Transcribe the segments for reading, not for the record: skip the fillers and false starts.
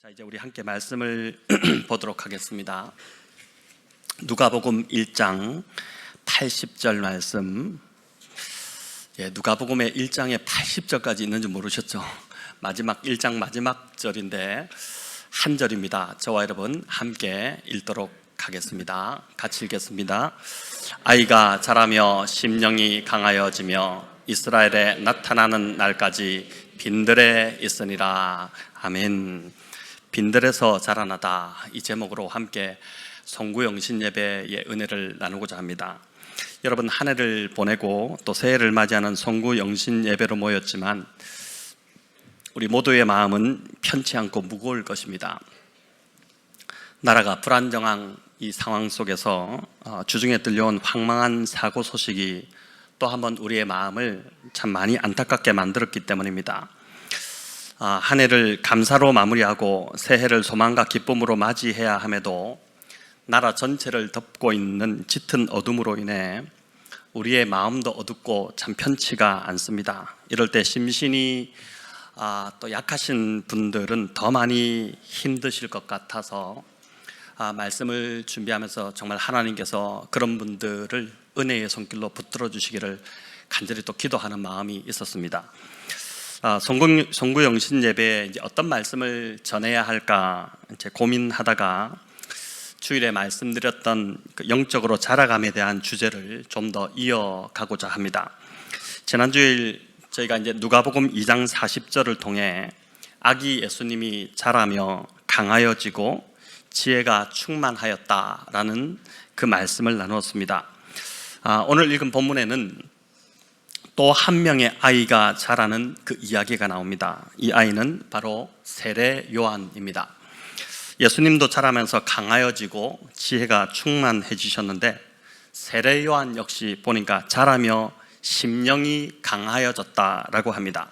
자, 이제 우리 함께 말씀을 보도록 하겠습니다. 누가복음 1장 80절 말씀. 누가복음의 1장에 80절까지 있는 줄 모르셨죠? 마지막 1장 마지막 절인데 한 절입니다. 저와 여러분 함께 읽도록 하겠습니다. 같이 읽겠습니다. 아이가 자라며 심령이 강하여지며 이스라엘에 나타나는 날까지 빈들에 있으니라. 아멘. 빈들에서 자라나다, 이 제목으로 함께 송구영신 예배의 은혜를 나누고자 합니다. 여러분, 한 해를 보내고 또 새해를 맞이하는 송구영신 예배로 모였지만 우리 모두의 마음은 편치 않고 무거울 것입니다. 나라가 불안정한 이 상황 속에서 주중에 들려온 황망한 사고 소식이 또 한번 우리의 마음을 참 많이 안타깝게 만들었기 때문입니다. 한 해를 감사로 마무리하고 새해를 소망과 기쁨으로 맞이해야 함에도 나라 전체를 덮고 있는 짙은 어둠으로 인해 우리의 마음도 어둡고 참 편치가 않습니다. 이럴 때 심신이 또 약하신 분들은 더 많이 힘드실 것 같아서 말씀을 준비하면서 정말 하나님께서 그런 분들을 은혜의 손길로 붙들어 주시기를 간절히 또 기도하는 마음이 있었습니다. 송구영신 예배에 이제 어떤 말씀을 전해야 할까 이제 고민하다가 주일에 말씀드렸던 그 영적으로 자라감에 대한 주제를 좀 더 이어가고자 합니다. 지난 주일 저희가 이제 누가복음 2장 40절을 통해 아기 예수님이 자라며 강하여지고 지혜가 충만하였다라는 그 말씀을 나누었습니다. 오늘 읽은 본문에는 또 한 명의 아이가 자라는 그 이야기가 나옵니다. 이 아이는 바로 세례 요한입니다. 예수님도 자라면서 강하여지고 지혜가 충만해지셨는데 세례 요한 역시 보니까 자라며 심령이 강하여졌다라고 합니다.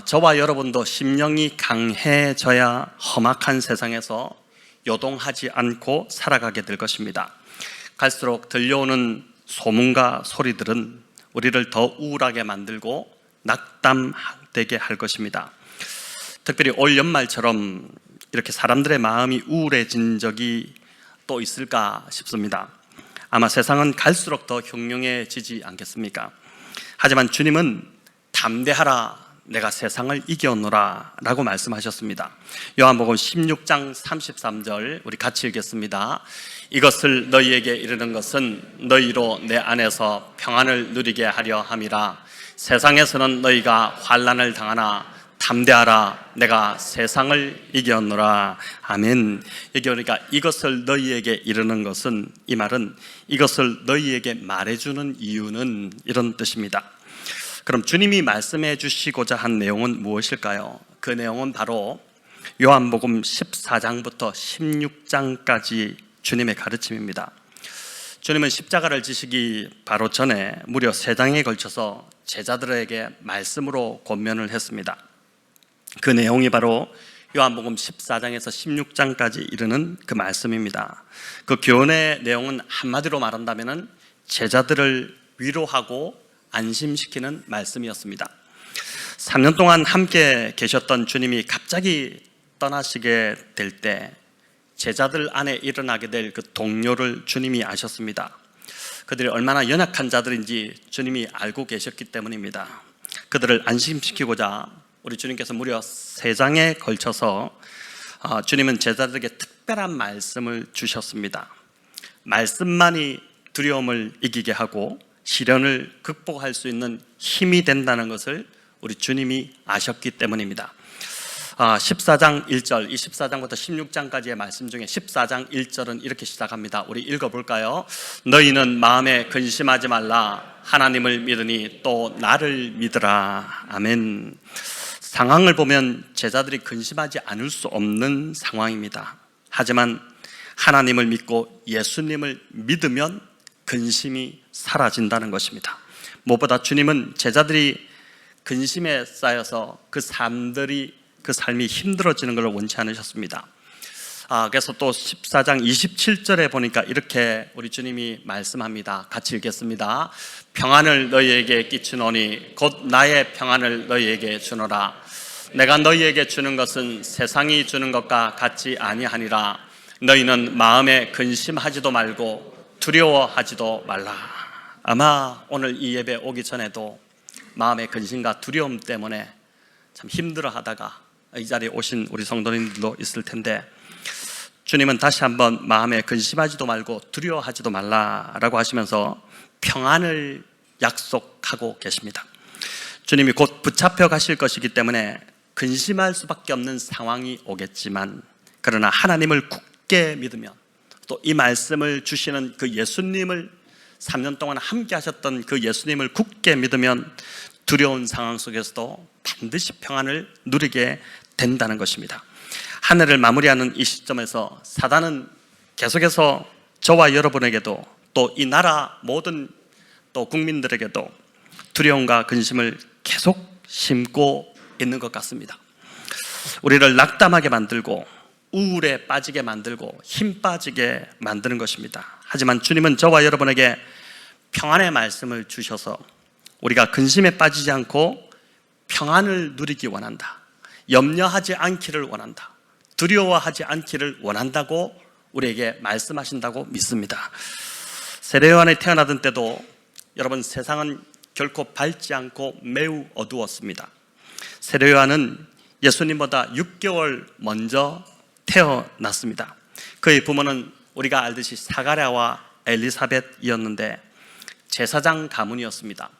저와 여러분도 심령이 강해져야 험악한 세상에서 요동하지 않고 살아가게 될 것입니다. 갈수록 들려오는 소문과 소리들은 우리를 더 우울하게 만들고 낙담되게 할 것입니다. 특별히 올 연말처럼 이렇게 사람들의 마음이 우울해진 적이 또 있을까 싶습니다. 아마 세상은 갈수록 더 흉흉해지지 않겠습니까? 하지만 주님은 담대하라, 내가 세상을 이겨노라 라고 말씀하셨습니다. 요한복음 16장 33절 우리 같이 읽겠습니다. 이것을 너희에게 이르는 것은 너희로 내 안에서 평안을 누리게 하려 함이라. 세상에서는 너희가 환난을 당하나 담대하라, 내가 세상을 이겨노라. 아멘. 여기 보니까 이것을 너희에게 이르는 것은, 이 말은 이것을 너희에게 말해주는 이유는 이런 뜻입니다. 그럼 주님이 말씀해 주시고자 한 내용은 무엇일까요? 그 내용은 바로 요한복음 14장부터 16장까지 주님의 가르침입니다. 주님은 십자가를 지시기 바로 전에 무려 3장에 걸쳐서 제자들에게 말씀으로 권면을 했습니다. 그 내용이 바로 요한복음 14장에서 16장까지 이르는 그 말씀입니다. 그 교훈의 내용은 한마디로 말한다면 제자들을 위로하고 안심시키는 말씀이었습니다. 3년 동안 함께 계셨던 주님이 갑자기 떠나시게 될 때 제자들 안에 일어나게 될 그 동요를 주님이 아셨습니다. 그들이 얼마나 연약한 자들인지 주님이 알고 계셨기 때문입니다. 그들을 안심시키고자 우리 주님께서 무려 3장에 걸쳐서 주님은 제자들에게 특별한 말씀을 주셨습니다. 말씀만이 두려움을 이기게 하고 시련을 극복할 수 있는 힘이 된다는 것을 우리 주님이 아셨기 때문입니다. 14장 1절, 24장부터 16장까지의 말씀 중에 14장 1절은 이렇게 시작합니다. 우리 읽어볼까요? 너희는 마음에 근심하지 말라. 하나님을 믿으니 또 나를 믿으라. 아멘. 상황을 보면 제자들이 근심하지 않을 수 없는 상황입니다. 하지만 하나님을 믿고 예수님을 믿으면 근심이 사라진다는 것입니다. 무엇보다 주님은 제자들이 근심에 쌓여서 그 삶이 힘들어지는 것을 원치 않으셨습니다. 그래서 또 14장 27절에 보니까 이렇게 우리 주님이 말씀합니다. 같이 읽겠습니다. 평안을 너희에게 끼치노니 곧 나의 평안을 너희에게 주노라. 내가 너희에게 주는 것은 세상이 주는 것과 같지 아니하니라. 너희는 마음에 근심하지도 말고 두려워하지도 말라. 아마 오늘 이 예배 오기 전에도 마음의 근심과 두려움 때문에 참 힘들어하다가 이 자리에 오신 우리 성도님들도 있을 텐데, 주님은 다시 한번 마음에 근심하지도 말고 두려워하지도 말라라고 하시면서 평안을 약속하고 계십니다. 주님이 곧 붙잡혀 가실 것이기 때문에 근심할 수밖에 없는 상황이 오겠지만, 그러나 하나님을 굳게 믿으면, 또 이 말씀을 주시는 그 예수님을 3년 동안 함께 하셨던 그 예수님을 굳게 믿으면 두려운 상황 속에서도 반드시 평안을 누리게 된다는 것입니다. 한 해를 마무리하는 이 시점에서 사단은 계속해서 저와 여러분에게도, 또 이 나라 모든 또 국민들에게도 두려움과 근심을 계속 심고 있는 것 같습니다. 우리를 낙담하게 만들고 우울에 빠지게 만들고 힘 빠지게 만드는 것입니다. 하지만 주님은 저와 여러분에게 평안의 말씀을 주셔서 우리가 근심에 빠지지 않고 평안을 누리기 원한다, 염려하지 않기를 원한다, 두려워하지 않기를 원한다고 우리에게 말씀하신다고 믿습니다. 세례 요한이 태어나던 때도 여러분, 세상은 결코 밝지 않고 매우 어두웠습니다. 세례 요한은 예수님보다 6개월 먼저 태어났습니다. 그의 부모는 우리가 알듯이 사가랴와 엘리사벳이었는데 제사장 가문이었습니다.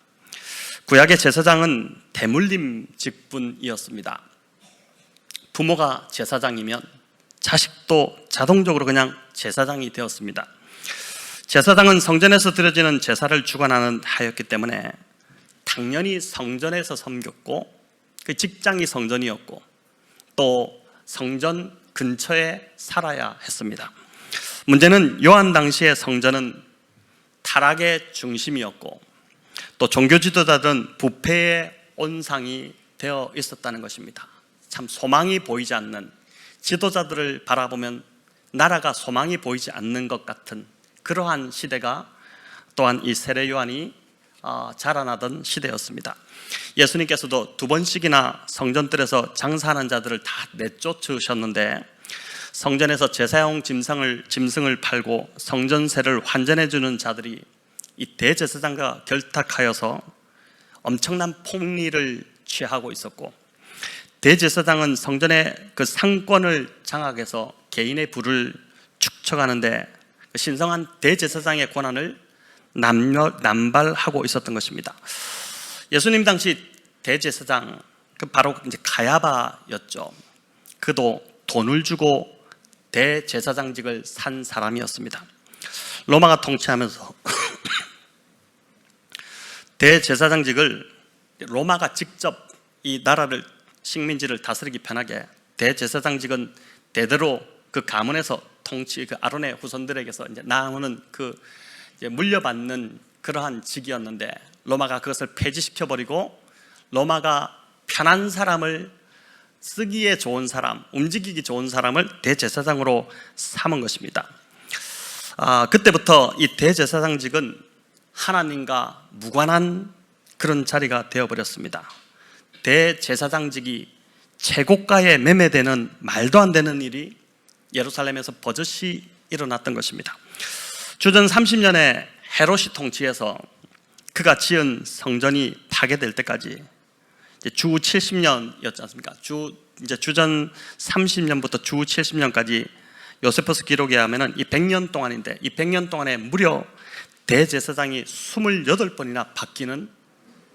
구약의 제사장은 대물림 직분이었습니다. 부모가 제사장이면 자식도 자동적으로 그냥 제사장이 되었습니다. 제사장은 성전에서 드려지는 제사를 주관하는 하였기 때문에 당연히 성전에서 섬겼고, 그 직장이 성전이었고, 또 성전 근처에 살아야 했습니다. 문제는 요한 당시의 성전은 타락의 중심이었고, 또 종교 지도자들은 부패의 온상이 되어 있었다는 것입니다. 참 소망이 보이지 않는, 지도자들을 바라보면 나라가 소망이 보이지 않는 것 같은 그러한 시대가 또한 이 세례 요한이 자라나던 시대였습니다. 예수님께서도 2번씩이나 성전들에서 장사하는 자들을 다 내쫓으셨는데, 성전에서 제사용 짐승을 팔고 성전세를 환전해 주는 자들이 이 대제사장과 결탁하여서 엄청난 폭리를 취하고 있었고, 대제사장은 성전의 그 상권을 장악해서 개인의 부를 축적하는데 그 신성한 대제사장의 권한을 남발하고 있었던 것입니다. 예수님 당시 대제사장, 바로 이제 가야바였죠. 그도 돈을 주고 대제사장직을 산 사람이었습니다. 로마가 통치하면서 대제사장직을 로마가 직접 이 나라를, 식민지를 다스리기 편하게 대제사장직은 대대로 그 가문에서 통치, 그 아론의 후손들에게서 이제 나오는 그 이제 물려받는 그러한 직이었는데, 로마가 그것을 폐지시켜버리고 로마가 편한 사람을, 쓰기에 좋은 사람, 움직이기 좋은 사람을 대제사장으로 삼은 것입니다. 그때부터 이 대제사장직은 하나님과 무관한 그런 자리가 되어버렸습니다. 대제사장직이 제국가에 매매되는 말도 안 되는 일이 예루살렘에서 버젓이 일어났던 것입니다. 주전 30년에 헤롯이 통치해서 그가 지은 성전이 파괴될 때까지 주 70년이었지 않습니까? 이제 주전 30년부터 주 70년까지 요세포스 기록에 하면은 이 100년 동안인데, 이 100년 동안에 무려 대제사장이 28번이나 바뀌는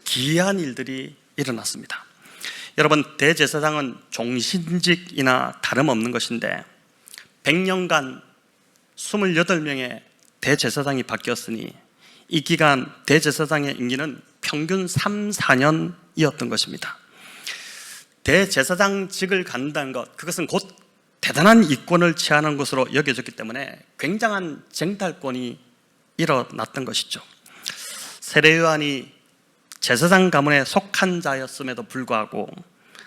기이한 일들이 일어났습니다. 여러분, 대제사장은 종신직이나 다름없는 것인데 100년간 28명의 대제사장이 바뀌었으니 이 기간 대제사장의 임기는 평균 3, 4년이었던 것입니다. 대제사장직을 갖는다는 것, 그것은 곧 대단한 이권을 취하는 것으로 여겨졌기 때문에 굉장한 쟁탈권이 일어났던 것이죠. 세례 요한이 제사장 가문에 속한 자였음에도 불구하고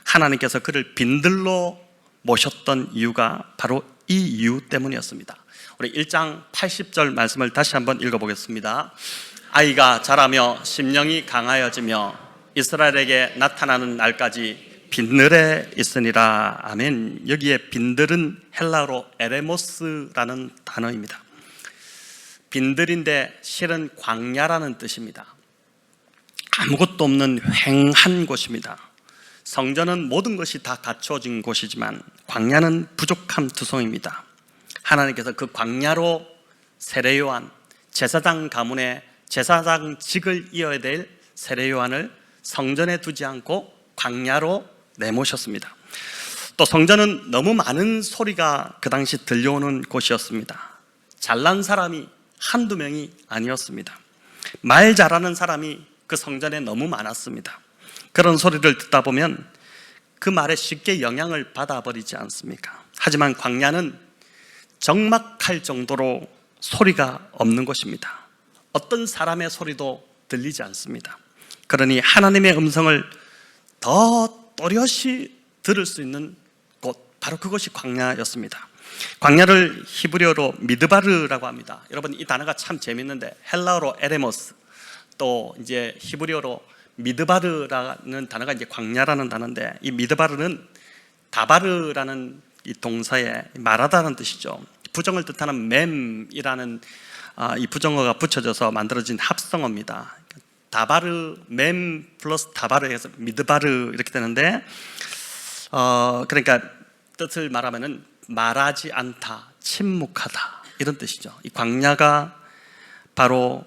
하나님께서 그를 빈들로 모셨던 이유가 바로 이 이유 때문이었습니다. 우리 1장 80절 말씀을 다시 한번 읽어보겠습니다. 아이가 자라며 심령이 강하여지며 이스라엘에게 나타나는 날까지 빈들에 있으니라. 아멘. 여기에 빈들은 헬라어로 에레모스라는 단어입니다. 빈들인데 실은 광야라는 뜻입니다. 아무것도 없는 휑한 곳입니다. 성전은 모든 것이 다 갖춰진 곳이지만 광야는 부족함 투성입니다. 하나님께서 그 광야로 세례요한, 제사장 가문의 제사장직을 이어야 될 세례요한을 성전에 두지 않고 광야로 내모셨습니다. 또 성전은 너무 많은 소리가 그 당시 들려오는 곳이었습니다. 잘난 사람이 한두 명이 아니었습니다. 말 잘하는 사람이 그 성전에 너무 많았습니다. 그런 소리를 듣다 보면 그 말에 쉽게 영향을 받아버리지 않습니까? 하지만 광야는 적막할 정도로 소리가 없는 곳입니다. 어떤 사람의 소리도 들리지 않습니다. 그러니 하나님의 음성을 더 또렷이 들을 수 있는 곳, 바로 그것이 광야였습니다. 광야를 히브리어로 미드바르라고 합니다. 여러분, 이 단어가 참 재밌는데 헬라어로 에레모스, 또 이제 히브리어로 미드바르라는 단어가 이제 광야라는 단어인데, 이 미드바르는 다바르라는 이 동사에 말하다는 뜻이죠. 부정을 뜻하는 맴이라는 이 부정어가 붙여져서 만들어진 합성어입니다. 다바르, 맴 플러스 다바르 해서 미드바르 이렇게 되는데, 그러니까 뜻을 말하면은 말하지 않다, 침묵하다 이런 뜻이죠. 이 광야가 바로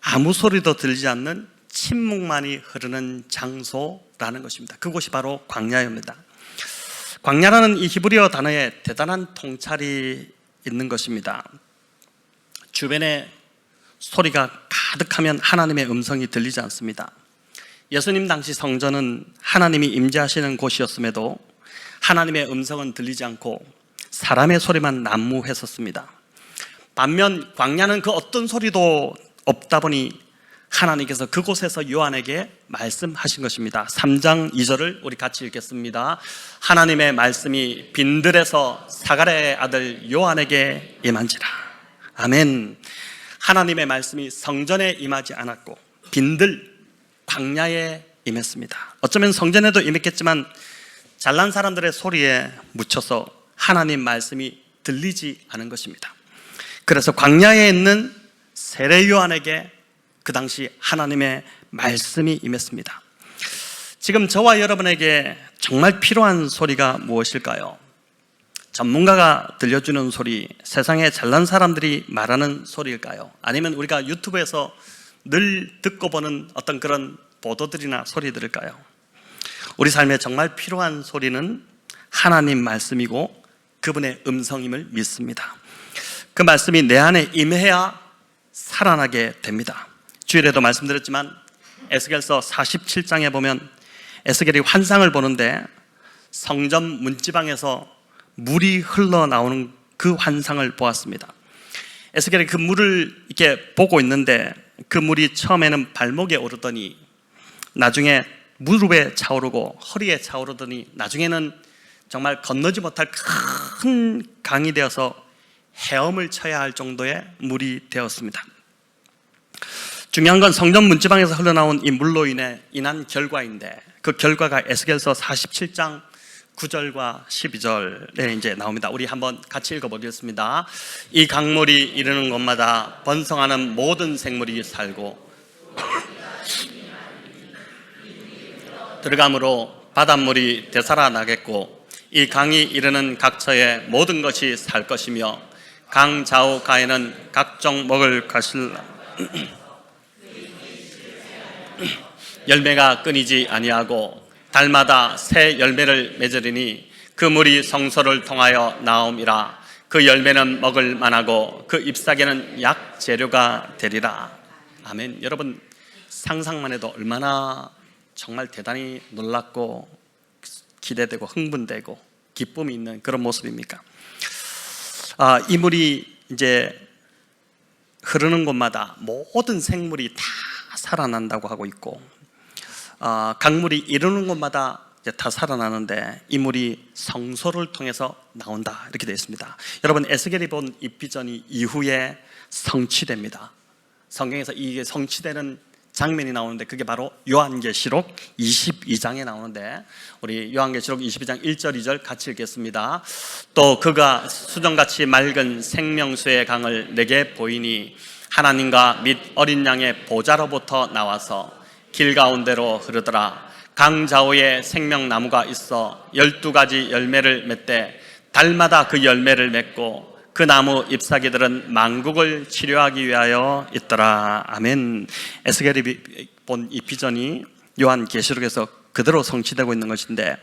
아무 소리도 들리지 않는 침묵만이 흐르는 장소라는 것입니다. 그곳이 바로 광야입니다. 광야라는 이 히브리어 단어에 대단한 통찰이 있는 것입니다. 주변에 소리가 가득하면 하나님의 음성이 들리지 않습니다. 예수님 당시 성전은 하나님이 임재하시는 곳이었음에도 하나님의 음성은 들리지 않고 사람의 소리만 난무했었습니다. 반면 광야는 그 어떤 소리도 없다 보니 하나님께서 그곳에서 요한에게 말씀하신 것입니다. 3장 2절을 우리 같이 읽겠습니다. 하나님의 말씀이 빈들에서 사가랴의 아들 요한에게 임한지라. 아멘. 하나님의 말씀이 성전에 임하지 않았고 빈들, 광야에 임했습니다. 어쩌면 성전에도 임했겠지만 잘난 사람들의 소리에 묻혀서 하나님 말씀이 들리지 않은 것입니다. 그래서 광야에 있는 세례 요한에게 그 당시 하나님의 말씀이 임했습니다. 지금 저와 여러분에게 정말 필요한 소리가 무엇일까요? 전문가가 들려주는 소리, 세상에 잘난 사람들이 말하는 소리일까요? 아니면 우리가 유튜브에서 늘 듣고 보는 어떤 그런 보도들이나 소리들일까요? 우리 삶에 정말 필요한 소리는 하나님 말씀이고 그분의 음성임을 믿습니다. 그 말씀이 내 안에 임해야 살아나게 됩니다. 주일에도 말씀드렸지만 에스겔서 47장에 보면 에스겔이 환상을 보는데 성전 문지방에서 물이 흘러나오는 그 환상을 보았습니다. 에스겔이 그 물을 이렇게 보고 있는데 그 물이 처음에는 발목에 오르더니 나중에 무릎에 차오르고 허리에 차오르더니 나중에는 정말 건너지 못할 큰 강이 되어서 헤엄을 쳐야 할 정도의 물이 되었습니다. 중요한 건 성전 문지방에서 흘러나온 이 물로 인한 결과인데 그 결과가 에스겔서 47장 9절과 12절에 이제 나옵니다. 우리 한번 같이 읽어보겠습니다. 이 강물이 이르는 곳마다 번성하는 모든 생물이 살고 들어감으로 바닷물이 되살아나겠고 이 강이 이르는 각처에 모든 것이 살 것이며 강 좌우가에는 각종 먹을 것을 열매가 끊이지 아니하고 달마다 새 열매를 맺으리니 그 물이 성소를 통하여 나옴이라. 그 열매는 먹을 만하고 그 잎사귀는 약 재료가 되리라. 아멘. 여러분 상상만 해도 얼마나 정말 대단히 놀랍고 기대되고 흥분되고 기쁨이 있는 그런 모습입니까? 이 물이 이제 흐르는 곳마다 모든 생물이 다 살아난다고 하고 있고 강물이 이르는 곳마다 이제 다 살아나는데 이 물이 성소를 통해서 나온다 이렇게 되어 있습니다. 여러분 에스겔이 본 이 비전이 이후에 성취됩니다. 성경에서 이게 성취되는 장면이 나오는데 그게 바로 요한계시록 22장에 나오는데 우리 요한계시록 22장 1절 2절 같이 읽겠습니다. 또 그가 수정같이 맑은 생명수의 강을 내게 보이니 하나님과 및 어린 양의 보좌로부터 나와서 길 가운데로 흐르더라. 강 좌우에 생명나무가 있어 12가지 열매를 맺되 달마다 그 열매를 맺고 그 나무 잎사귀들은 만국을 치료하기 위하여 있더라. 아멘. 에스겔이 본 이 비전이 요한계시록에서 그대로 성취되고 있는 것인데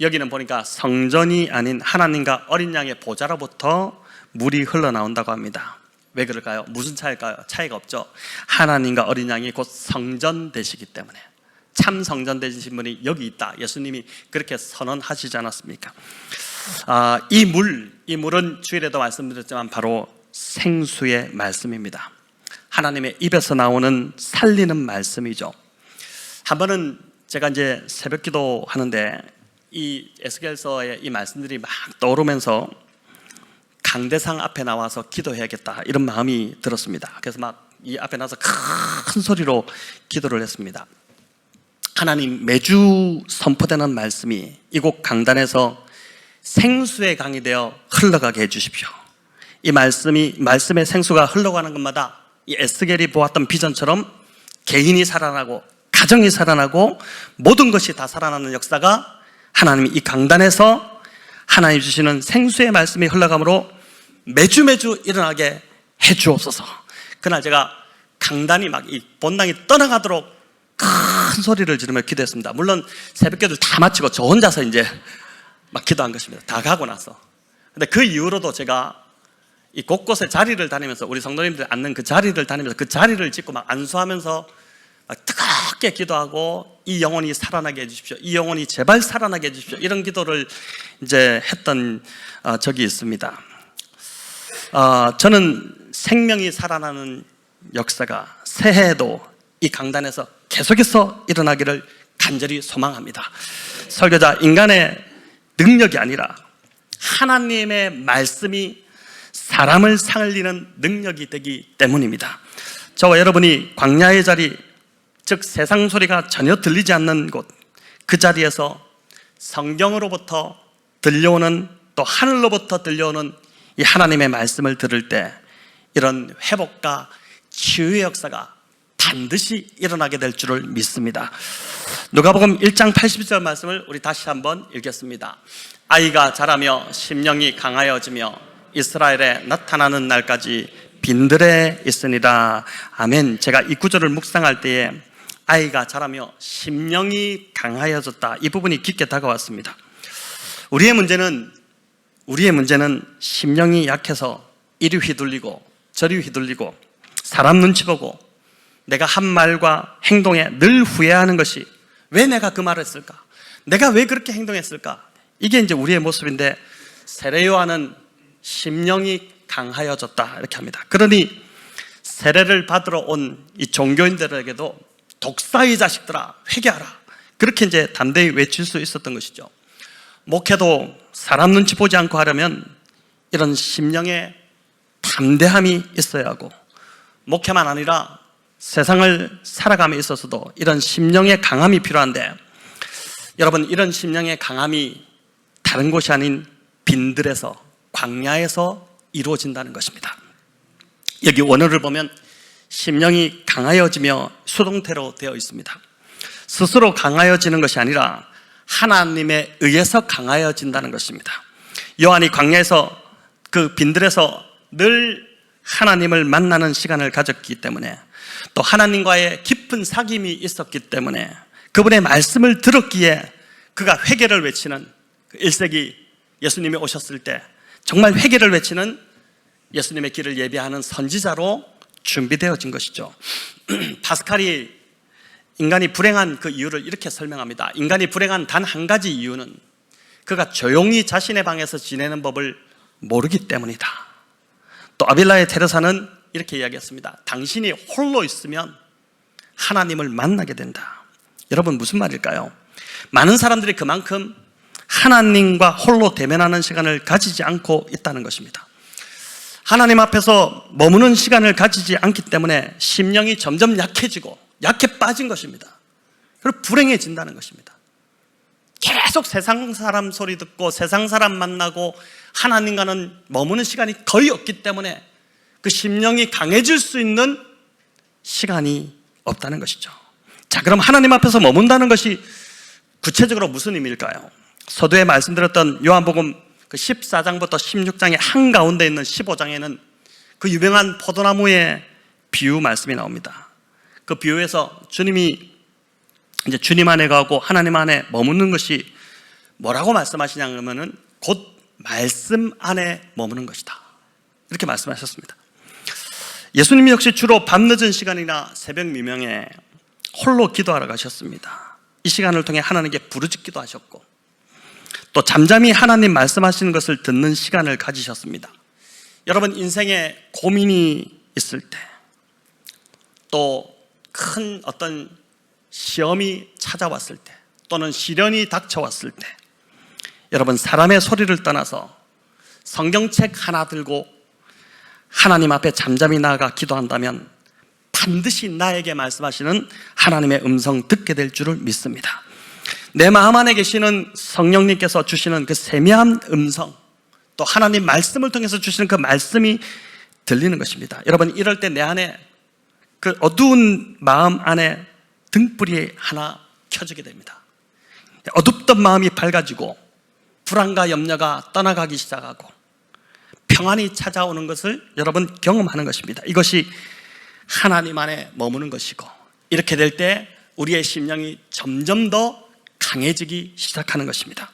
여기는 보니까 성전이 아닌 하나님과 어린 양의 보좌로부터 물이 흘러나온다고 합니다. 왜 그럴까요? 무슨 차이일까요? 차이가 없죠. 하나님과 어린 양이 곧 성전 되시기 때문에. 참 성전 되신 분이 여기 있다. 예수님이 그렇게 선언하시지 않았습니까? 이 물은 주일에도 말씀드렸지만 바로 생수의 말씀입니다. 하나님의 입에서 나오는 살리는 말씀이죠. 한 번은 제가 이제 새벽 기도 하는데 이 에스겔서의 이 말씀들이 막 떠오르면서 강대상 앞에 나와서 기도해야겠다 이런 마음이 들었습니다. 그래서 막 이 앞에 나와서 큰 소리로 기도를 했습니다. 하나님, 매주 선포되는 말씀이 이곳 강단에서 생수의 강이 되어 흘러가게 해주십시오. 이 말씀의 생수가 흘러가는 것마다 이 에스겔이 보았던 비전처럼 개인이 살아나고 가정이 살아나고 모든 것이 다 살아나는 역사가 하나님이 이 강단에서 하나님 주시는 생수의 말씀이 흘러가므로 매주 일어나게 해 주옵소서. 그날 제가 강단이 막 이 본당이 떠나가도록 큰 소리를 지르며 기도했습니다. 물론 새벽기도를 다 마치고 저 혼자서 이제 막 기도한 것입니다. 다 가고 나서. 근데 그 이후로도 제가 이 곳곳에 자리를 다니면서 우리 성도님들 앉는 그 자리를 다니면서 그 자리를 짓고 막 안수하면서 막 뜨겁게 기도하고 이 영혼이 살아나게 해주십시오. 이 영혼이 제발 살아나게 해주십시오. 이런 기도를 이제 했던 적이 있습니다. 저는 생명이 살아나는 역사가 새해에도 이 강단에서 계속해서 일어나기를 간절히 소망합니다. 설교자, 인간의 능력이 아니라 하나님의 말씀이 사람을 살리는 능력이 되기 때문입니다. 저와 여러분이 광야의 자리, 즉 세상 소리가 전혀 들리지 않는 곳, 그 자리에서 성경으로부터 들려오는, 또 하늘로부터 들려오는 이 하나님의 말씀을 들을 때 이런 회복과 치유의 역사가 반드시 일어나게 될 줄을 믿습니다. 누가복음 1장 80절 말씀을 우리 다시 한번 읽겠습니다. 아이가 자라며 심령이 강하여지며 이스라엘에 나타나는 날까지 빈들에 있으니라. 아멘. 제가 이 구절을 묵상할 때에 아이가 자라며 심령이 강하여졌다, 이 부분이 깊게 다가왔습니다. 우리의 문제는 심령이 약해서 이리 휘둘리고 저리 휘둘리고 사람 눈치 보고 내가 한 말과 행동에 늘 후회하는 것이, 왜 내가 그 말을 했을까? 내가 왜 그렇게 행동했을까? 이게 이제 우리의 모습인데, 세례 요한은 심령이 강하여졌다 이렇게 합니다. 그러니 세례를 받으러 온 이 종교인들에게도 독사의 자식들아 회개하라, 그렇게 이제 담대히 외칠 수 있었던 것이죠. 목회도 사람 눈치 보지 않고 하려면 이런 심령의 담대함이 있어야 하고, 목회만 아니라 세상을 살아감에 있어서도 이런 심령의 강함이 필요한데, 여러분, 이런 심령의 강함이 다른 곳이 아닌 빈들에서, 광야에서 이루어진다는 것입니다. 여기 원어를 보면 심령이 강하여지며 수동태로 되어 있습니다. 스스로 강하여지는 것이 아니라 하나님에 의해서 강하여진다는 것입니다. 요한이 광야에서 그 빈들에서 늘 하나님을 만나는 시간을 가졌기 때문에, 또 하나님과의 깊은 사귐이 있었기 때문에, 그분의 말씀을 들었기에 그가 회개를 외치는, 1세기 예수님이 오셨을 때 정말 회개를 외치는 예수님의 길을 예비하는 선지자로 준비되어진 것이죠. 파스칼이 인간이 불행한 그 이유를 이렇게 설명합니다. 인간이 불행한 단 한 가지 이유는 그가 조용히 자신의 방에서 지내는 법을 모르기 때문이다. 또 아빌라의 테레사는 이렇게 이야기했습니다. 당신이 홀로 있으면 하나님을 만나게 된다. 여러분, 무슨 말일까요? 많은 사람들이 그만큼 하나님과 홀로 대면하는 시간을 가지지 않고 있다는 것입니다. 하나님 앞에서 머무는 시간을 가지지 않기 때문에 심령이 점점 약해지고 약해 빠진 것입니다. 그리고 불행해진다는 것입니다. 계속 세상 사람 소리 듣고 세상 사람 만나고 하나님과는 머무는 시간이 거의 없기 때문에 그 심령이 강해질 수 있는 시간이 없다는 것이죠. 자, 그럼 하나님 앞에서 머문다는 것이 구체적으로 무슨 의미일까요? 서두에 말씀드렸던 요한복음 그 14장부터 16장의 한가운데 있는 15장에는 그 유명한 포도나무의 비유 말씀이 나옵니다. 그 비유에서 주님이 이제 주님 안에 가고 하나님 안에 머무는 것이 뭐라고 말씀하시냐면은 곧 말씀 안에 머무는 것이다, 이렇게 말씀하셨습니다. 예수님이 역시 주로 밤늦은 시간이나 새벽 미명에 홀로 기도하러 가셨습니다. 이 시간을 통해 하나님께 부르짖기도 하셨고 또 잠잠히 하나님 말씀하시는 것을 듣는 시간을 가지셨습니다. 여러분, 인생에 고민이 있을 때, 또 큰 어떤 시험이 찾아왔을 때, 또는 시련이 닥쳐왔을 때, 여러분, 사람의 소리를 떠나서 성경책 하나 들고 하나님 앞에 잠잠히 나아가 기도한다면 반드시 나에게 말씀하시는 하나님의 음성 듣게 될 줄을 믿습니다. 내 마음 안에 계시는 성령님께서 주시는 그 세미한 음성, 또 하나님 말씀을 통해서 주시는 그 말씀이 들리는 것입니다. 여러분, 이럴 때 내 안에 그 어두운 마음 안에 등불이 하나 켜지게 됩니다. 어둡던 마음이 밝아지고 불안과 염려가 떠나가기 시작하고 평안이 찾아오는 것을 여러분 경험하는 것입니다. 이것이 하나님 안에 머무는 것이고, 이렇게 될 때 우리의 심령이 점점 더 강해지기 시작하는 것입니다.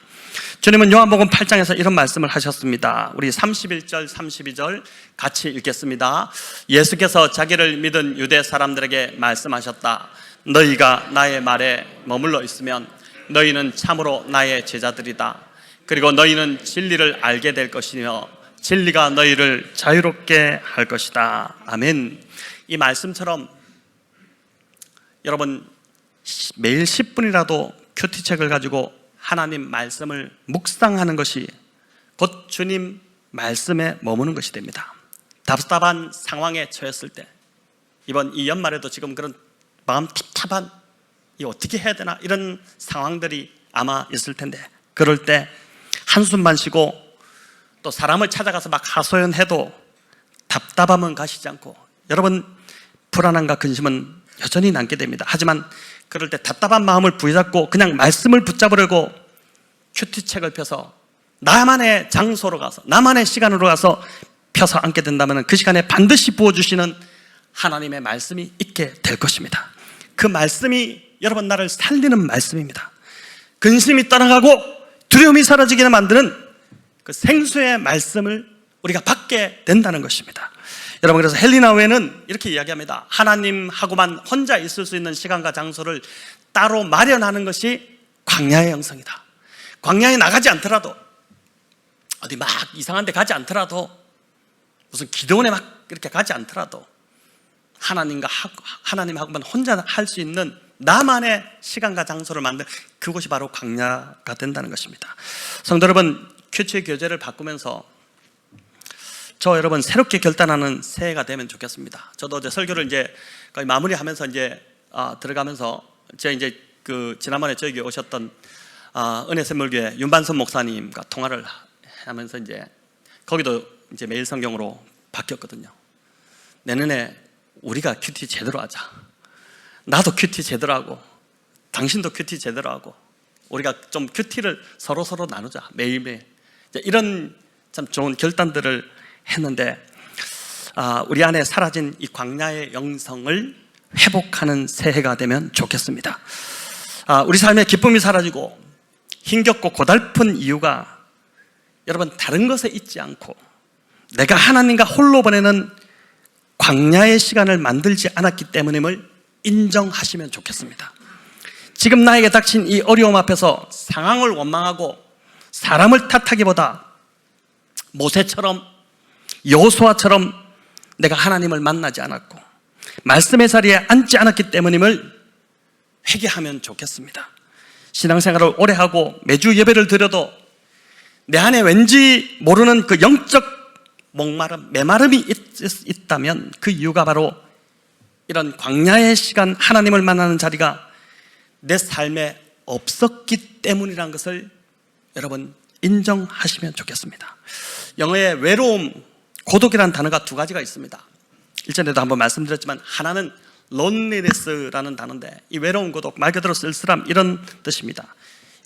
주님은 요한복음 8장에서 이런 말씀을 하셨습니다. 우리 31절 32절 같이 읽겠습니다. 예수께서 자기를 믿은 유대 사람들에게 말씀하셨다. 너희가 나의 말에 머물러 있으면 너희는 참으로 나의 제자들이다. 그리고 너희는 진리를 알게 될 것이며 진리가 너희를 자유롭게 할 것이다. 아멘. 이 말씀처럼 여러분, 매일 10분이라도 큐티책을 가지고 하나님 말씀을 묵상하는 것이 곧 주님 말씀에 머무는 것이 됩니다. 답답한 상황에 처했을 때, 이번 이 연말에도 지금 그런 마음 답답한, 이 어떻게 해야 되나 이런 상황들이 아마 있을 텐데, 그럴 때 한숨만 쉬고 또 사람을 찾아가서 막 하소연해도 답답함은 가시지 않고 여러분, 불안함과 근심은 여전히 남게 됩니다. 하지만 그럴 때 답답한 마음을 부여잡고 그냥 말씀을 붙잡으려고 큐티책을 펴서 나만의 장소로 가서 나만의 시간으로 가서 펴서 앉게 된다면 그 시간에 반드시 부어주시는 하나님의 말씀이 있게 될 것입니다. 그 말씀이 여러분 나를 살리는 말씀입니다. 근심이 떠나가고 두려움이 사라지게 만드는 그 생수의 말씀을 우리가 받게 된다는 것입니다. 여러분, 그래서 헬리나우에는 이렇게 이야기합니다. 하나님하고만 혼자 있을 수 있는 시간과 장소를 따로 마련하는 것이 광야의 영성이다. 광야에 나가지 않더라도, 어디 막 이상한 데 가지 않더라도, 무슨 기도원에 막 이렇게 가지 않더라도 하나님하고만 혼자 할 수 있는 나만의 시간과 장소를 만든 그곳이 바로 광야가 된다는 것입니다. 성도 여러분, 큐티 교제를 바꾸면서 저 여러분 새롭게 결단하는 새해가 되면 좋겠습니다. 저도 이제 설교를 이제 거의 마무리하면서 이제 들어가면서 제가 이제 그 지난번에 저에게 오셨던 은혜샘물교회 윤반선 목사님과 통화를 하면서 이제 거기도 이제 매일 성경으로 바뀌었거든요. 내년에 우리가 큐티 제대로 하자. 나도 큐티 제대로 하고 당신도 큐티 제대로 하고 우리가 좀 큐티를 서로 나누자. 매일매일 이런 참 좋은 결단들을 했는데 우리 안에 사라진 이 광야의 영성을 회복하는 새해가 되면 좋겠습니다. 우리 삶에 기쁨이 사라지고 힘겹고 고달픈 이유가 여러분 다른 것에 있지 않고 내가 하나님과 홀로 보내는 광야의 시간을 만들지 않았기 때문임을 인정하시면 좋겠습니다. 지금 나에게 닥친 이 어려움 앞에서 상황을 원망하고 사람을 탓하기보다 모세처럼 여호수아처럼 내가 하나님을 만나지 않았고 말씀의 자리에 앉지 않았기 때문임을 회개하면 좋겠습니다. 신앙생활을 오래 하고 매주 예배를 드려도 내 안에 왠지 모르는 그 영적 목마름, 메마름이 있다면 그 이유가 바로 이런 광야의 시간, 하나님을 만나는 자리가 내 삶에 없었기 때문이라는 것을 여러분 인정하시면 좋겠습니다. 영어의 외로움, 고독이라는 단어가 두 가지가 있습니다. 일전에도 한번 말씀드렸지만 하나는 loneliness라는 단어인데, 이 외로운, 고독, 말 그대로 쓸쓸함, 이런 뜻입니다.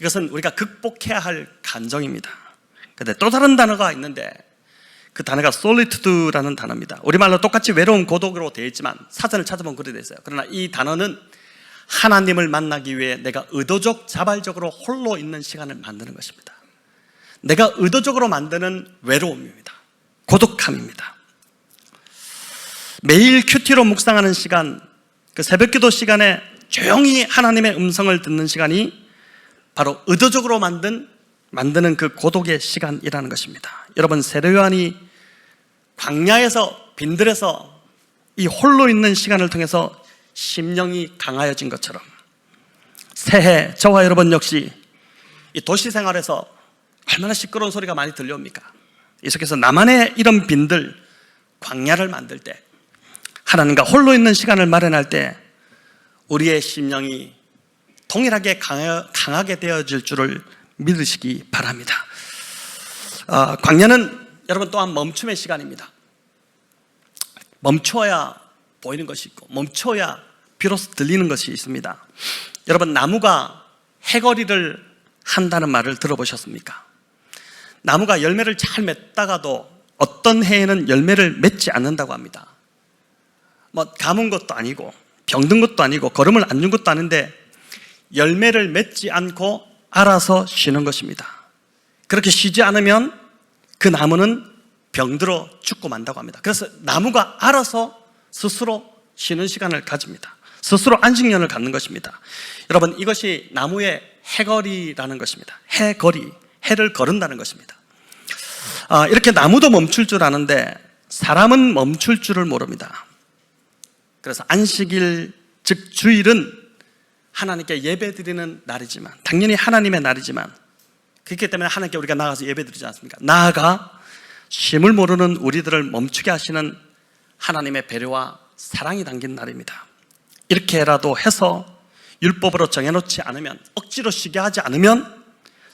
이것은 우리가 극복해야 할 감정입니다. 그런데 또 다른 단어가 있는데 그 단어가 solitude라는 단어입니다. 우리말로 똑같이 외로운, 고독으로 되어 있지만 사전을 찾아보면 그렇게 되어 있어요. 그러나 이 단어는 하나님을 만나기 위해 내가 의도적, 자발적으로 홀로 있는 시간을 만드는 것입니다. 내가 의도적으로 만드는 외로움입니다. 고독함입니다. 매일 큐티로 묵상하는 시간, 그 새벽기도 시간에 조용히 하나님의 음성을 듣는 시간이 바로 의도적으로 만드는 그 고독의 시간이라는 것입니다. 여러분, 세례 요한이 광야에서 빈들에서 이 홀로 있는 시간을 통해서 심령이 강하여진 것처럼 새해 저와 여러분 역시 이 도시 생활에서 얼마나 시끄러운 소리가 많이 들려옵니까? 이 속에서 나만의 이런 빈들, 광야를 만들 때, 하나님과 홀로 있는 시간을 마련할 때 우리의 심령이 동일하게 강하게 되어질 줄을 믿으시기 바랍니다. 광야는 여러분 또한 멈춤의 시간입니다. 멈춰야 보이는 것이 있고 멈춰야 비로소 들리는 것이 있습니다. 여러분, 나무가 해거리를 한다는 말을 들어보셨습니까? 나무가 열매를 잘 맺다가도 어떤 해에는 열매를 맺지 않는다고 합니다. 가문 것도 아니고 병든 것도 아니고 걸음을 안 준 것도 아닌데 열매를 맺지 않고 알아서 쉬는 것입니다. 그렇게 쉬지 않으면 그 나무는 병들어 죽고 만다고 합니다. 그래서 나무가 알아서 스스로 쉬는 시간을 가집니다. 스스로 안식년을 갖는 것입니다. 여러분, 이것이 나무의 해거리라는 것입니다. 해거리, 해를 거른다는 것입니다. 이렇게 나무도 멈출 줄 아는데 사람은 멈출 줄을 모릅니다. 그래서 안식일, 즉 주일은 하나님께 예배드리는 날이지만, 당연히 하나님의 날이지만, 그렇기 때문에 하나님께 우리가 나가서 예배드리지 않습니까? 나아가 쉼을 모르는 우리들을 멈추게 하시는 하나님의 배려와 사랑이 담긴 날입니다. 이렇게라도 해서 율법으로 정해놓지 않으면, 억지로 쉬게 하지 않으면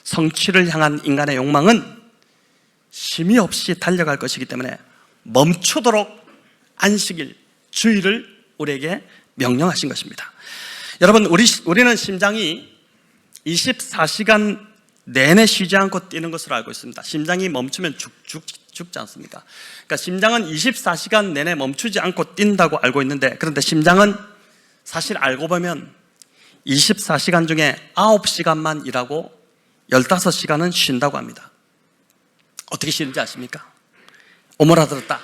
성취를 향한 인간의 욕망은 쉼이 없이 달려갈 것이기 때문에 멈추도록 안식일, 주일을 우리에게 명령하신 것입니다. 여러분, 우리는 심장이 24시간 내내 쉬지 않고 뛰는 것으로 알고 있습니다. 심장이 멈추면 죽지 않습니까? 그러니까 심장은 24시간 내내 멈추지 않고 뛴다고 알고 있는데, 그런데 심장은 사실 알고 보면 24시간 중에 9시간만 일하고 15시간은 쉰다고 합니다. 어떻게 쉬는지 아십니까? 오므라들었다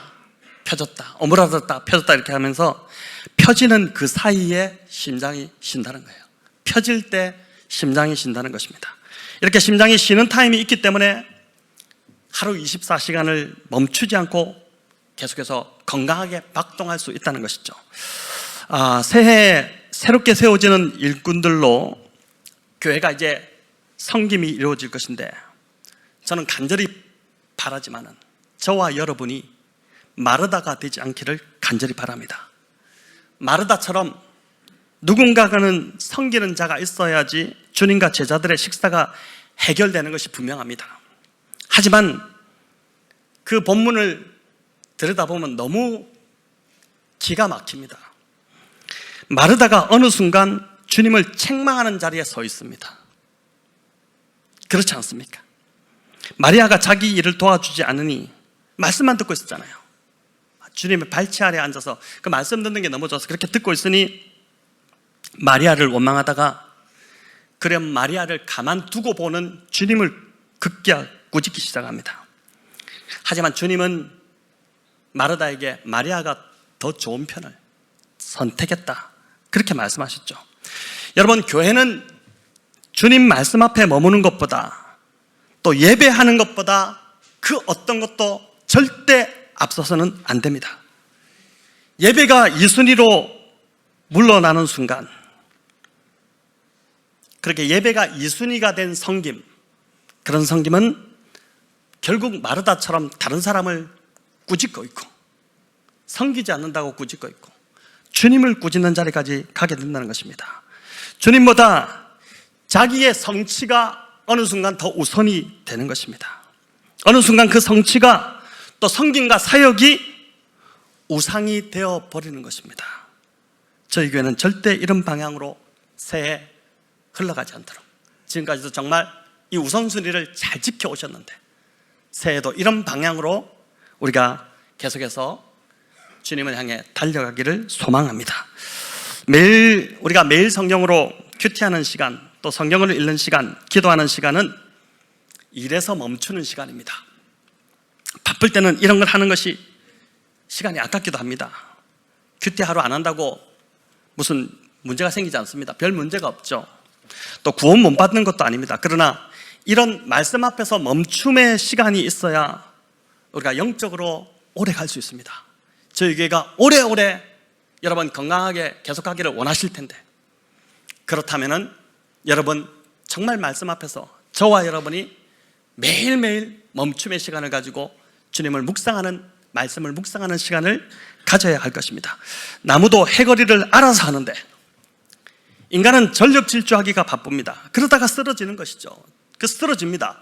펴졌다, 오므라들었다 펴졌다 이렇게 하면서 펴지는 그 사이에 심장이 쉰다는 거예요. 펴질 때 심장이 쉰다는 것입니다. 이렇게 심장이 쉬는 타임이 있기 때문에 하루 24시간을 멈추지 않고 계속해서 건강하게 박동할 수 있다는 것이죠. 새해에 새롭게 세워지는 일꾼들로 교회가 이제 섬김이 이루어질 것인데, 저는 간절히 바라지만은 저와 여러분이 마르다가 되지 않기를 간절히 바랍니다. 마르다처럼 누군가는 섬기는 자가 있어야지 주님과 제자들의 식사가 해결되는 것이 분명합니다. 하지만 그 본문을 들여다보면 너무 기가 막힙니다. 마르다가 어느 순간 주님을 책망하는 자리에 서 있습니다. 그렇지 않습니까? 마리아가 자기 일을 도와주지 않으니 말씀만 듣고 있었잖아요. 주님의 발치 아래 앉아서 그 말씀 듣는 게 너무 좋아서 그렇게 듣고 있으니 마리아를 원망하다가, 그럼 마리아를 가만두고 보는 주님을 급기야 꾸짖기 시작합니다. 하지만 주님은 마르다에게 마리아가 더 좋은 편을 선택했다, 그렇게 말씀하셨죠. 여러분, 교회는 주님 말씀 앞에 머무는 것보다, 또 예배하는 것보다 그 어떤 것도 절대 앞서서는 안 됩니다. 예배가 2순위로 물러나는 순간, 그렇게 예배가 2순위가 된 섬김, 그런 섬김은 결국 마르다처럼 다른 사람을 꾸짖고 있고, 섬기지 않는다고 꾸짖고 있고, 주님을 꾸짖는 자리까지 가게 된다는 것입니다. 주님보다 자기의 성취가 어느 순간 더 우선이 되는 것입니다. 어느 순간 그 성취가 또 섬김과 사역이 우상이 되어버리는 것입니다. 저희 교회는 절대 이런 방향으로 새해 흘러가지 않도록 지금까지도 정말 이 우선순위를 잘 지켜오셨는데 새해도 이런 방향으로 우리가 계속해서 주님을 향해 달려가기를 소망합니다. 우리가 매일 성경으로 큐티하는 시간, 또 성경을 읽는 시간, 기도하는 시간은 일에서 멈추는 시간입니다. 바쁠 때는 이런 걸 하는 것이 시간이 아깝기도 합니다. 큐티 하루 안 한다고 무슨 문제가 생기지 않습니다. 별 문제가 없죠. 또 구원 못 받는 것도 아닙니다. 그러나 이런 말씀 앞에서 멈춤의 시간이 있어야 우리가 영적으로 오래 갈 수 있습니다. 저희 교회가 오래오래 여러분 건강하게 계속하기를 원하실 텐데, 그렇다면은 여러분 정말 말씀 앞에서 저와 여러분이 매일매일 멈춤의 시간을 가지고 주님을 묵상하는, 말씀을 묵상하는 시간을 가져야 할 것입니다. 나무도 해거리를 알아서 하는데 인간은 전력 질주하기가 바쁩니다. 그러다가 쓰러지는 것이죠. 쓰러집니다.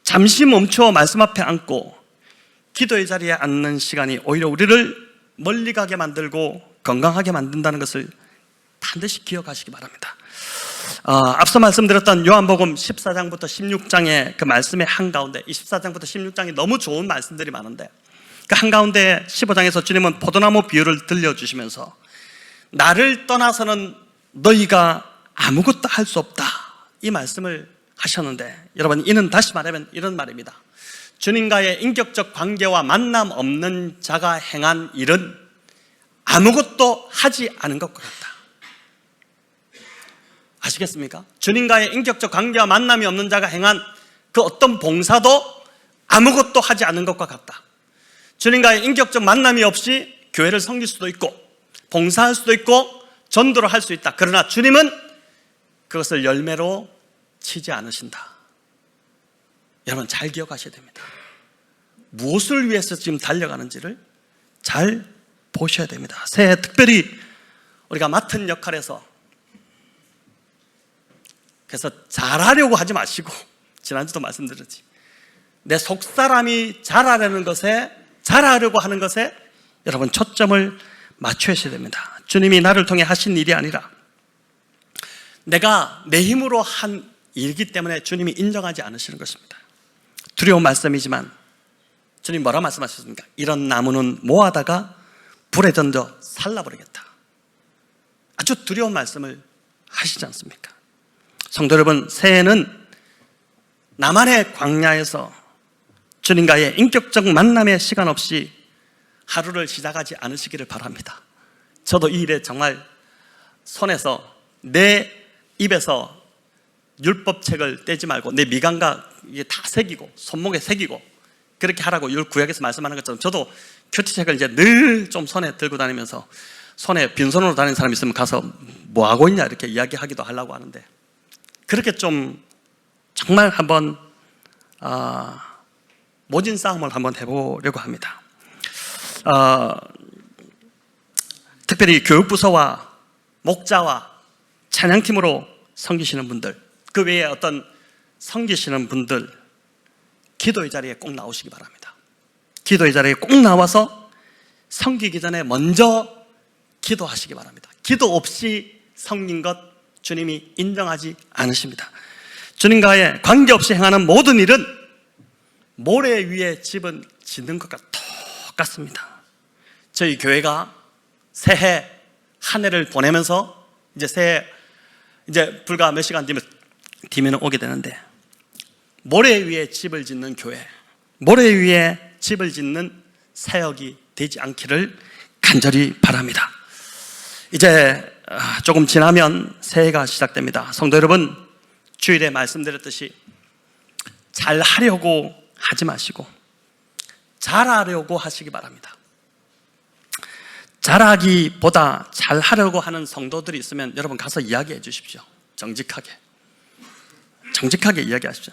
잠시 멈추어 말씀 앞에 앉고 기도의 자리에 앉는 시간이 오히려 우리를 멀리 가게 만들고 건강하게 만든다는 것을 반드시 기억하시기 바랍니다. 앞서 말씀드렸던 요한복음 14장부터 16장의 그 말씀의 한가운데, 이 14장부터 16장이 너무 좋은 말씀들이 많은데 그 한가운데 15장에서 주님은 포도나무 비유를 들려주시면서 나를 떠나서는 너희가 아무것도 할 수 없다, 이 말씀을 하셨는데, 여러분 이는 다시 말하면 이런 말입니다. 주님과의 인격적 관계와 만남 없는 자가 행한 일은 아무것도 하지 않은 것과 같다. 아시겠습니까? 주님과의 인격적 관계와 만남이 없는 자가 행한 그 어떤 봉사도 아무것도 하지 않은 것과 같다. 주님과의 인격적 만남이 없이 교회를 섬길 수도 있고 봉사할 수도 있고 전도를 할 수 있다. 그러나 주님은 그것을 열매로 치지 않으신다. 여러분 잘 기억하셔야 됩니다. 무엇을 위해서 지금 달려가는지를 잘 보셔야 됩니다. 새해 특별히 우리가 맡은 역할에서, 그래서 잘하려고 하지 마시고, 지난주도 말씀드렸지, 내 속사람이 잘하려는 것에, 잘하려고 하는 것에 여러분 초점을 맞추셔야 됩니다. 주님이 나를 통해 하신 일이 아니라 내가 내 힘으로 한 일이기 때문에 주님이 인정하지 않으시는 것입니다. 두려운 말씀이지만 주님 뭐라 말씀하셨습니까? 이런 나무는 모아다가 불에 던져 살라버리겠다. 아주 두려운 말씀을 하시지 않습니까? 성도 여러분, 새해는 나만의 광야에서 주님과의 인격적 만남의 시간 없이 하루를 시작하지 않으시기를 바랍니다. 저도 이 일에 정말 손에서, 내 입에서 율법책을 떼지 말고 내 미간과 이게 다 새기고 손목에 새기고 그렇게 하라고 구약에서 말씀하는 것처럼 저도 큐티책을 이제 늘 좀 손에 들고 다니면서, 손에 빈손으로 다니는 사람이 있으면 가서 뭐 하고 있냐 이렇게 이야기하기도 하려고 하는데, 그렇게 좀 정말 한번 모진 싸움을 한번 해보려고 합니다. 특별히 교육부서와 목자와 찬양팀으로 섬기시는 분들, 그 외에 어떤 섬기시는 분들, 기도의 자리에 꼭 나오시기 바랍니다. 기도의 자리에 꼭 나와서 섬기기 전에 먼저 기도하시기 바랍니다. 기도 없이 섬긴 것 주님이 인정하지 않으십니다. 주님과의 관계없이 행하는 모든 일은 모래 위에 집은 짓는 것과 똑같습니다. 저희 교회가 새해 한 해를 보내면서 이제 불과 몇 시간 뒤면 오게 되는데, 모래 위에 집을 짓는 교회, 모래 위에 집을 짓는 사역이 되지 않기를 간절히 바랍니다. 이제 조금 지나면 새해가 시작됩니다. 성도 여러분, 주일에 말씀드렸듯이 잘하려고 하지 마시고 잘하려고 하시기 바랍니다. 잘하기보다 잘하려고 하는 성도들이 있으면 여러분 가서 이야기해 주십시오. 정직하게 이야기하십시오.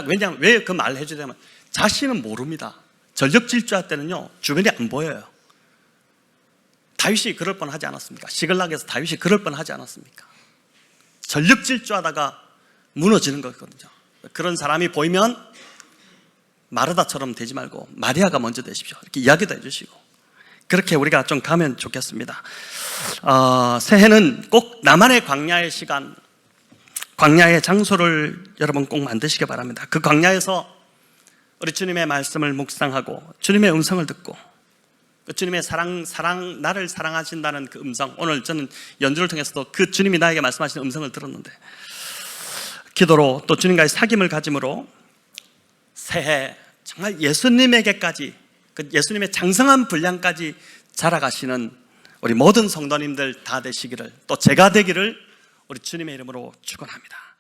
왜냐하면 왜 그 말을 해주냐면 자신은 모릅니다. 전력질주할 때는요 주변이 안 보여요. 다윗이 그럴 뻔하지 않았습니까? 시글락에서 다윗이 그럴 뻔하지 않았습니까? 전력 질주하다가 무너지는 거거든요. 그런 사람이 보이면 마르다처럼 되지 말고 마리아가 먼저 되십시오, 이렇게 이야기도 해주시고, 그렇게 우리가 좀 가면 좋겠습니다. 새해는 꼭 나만의 광야의 시간, 광야의 장소를 여러분 꼭 만드시기 바랍니다. 그 광야에서 우리 주님의 말씀을 묵상하고 주님의 음성을 듣고, 그 주님의 사랑, 나를 사랑하신다는 그 음성, 오늘 저는 연주를 통해서도 그 주님이 나에게 말씀하시는 음성을 들었는데, 기도로 또 주님과의 사귐을 가짐으로 새해 정말 예수님에게까지, 그 예수님의 장성한 분량까지 자라가시는 우리 모든 성도님들 다 되시기를, 또 제가 되기를 우리 주님의 이름으로 축원합니다.